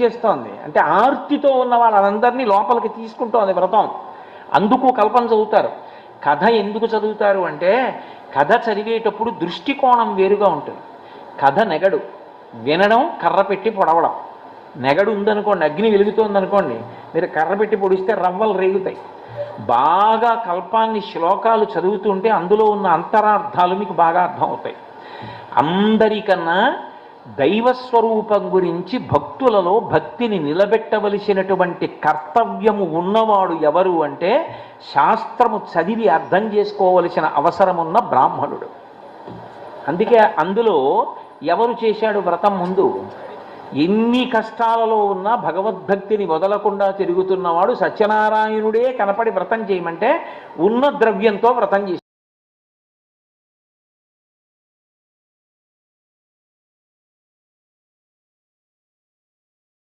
చేస్తోంది. అంటే ఆర్తితో ఉన్న వాళ్ళందరినీ లోపలికి తీసుకుంటోంది వ్రతం. అందుకు కల్పన చదువుతారు. కథ ఎందుకు చదువుతారు అంటే, కథ చదివేటప్పుడు దృష్టికోణం వేరుగా ఉంటుంది. కథ నెగడు, వినడం కర్ర పెట్టి పొడవడం. నెగడు ఉందనుకోండి, అగ్ని వెలుగుతోందనుకోండి, మీరు కర్ర పెట్టి పొడిస్తే రవ్వలు రేగుతాయి. బాగా కల్పాన్ని శ్లోకాలు చదువుతుంటే అందులో ఉన్న అంతరార్థాలు మీకు బాగా అర్థం అవుతాయి. అందరికన్నా దైవస్వరూపం గురించి భక్తులలో భక్తిని నిలబెట్టవలసినటువంటి కర్తవ్యము ఉన్నవాడు ఎవరు అంటే, శాస్త్రము చదివి అర్థం చేసుకోవలసిన అవసరమున్న బ్రాహ్మణుడు. అందుకే అందులో ఎవరు చేశాడు వ్రతం ముందు? ఎన్ని కష్టాలలో ఉన్నా భగవద్భక్తిని వదలకుండా తిరుగుతున్నవాడు సత్యనారాయణుడే కనపడి వ్రతం చేయమంటే ఉన్న ద్రవ్యంతో వ్రతం చేశాడు.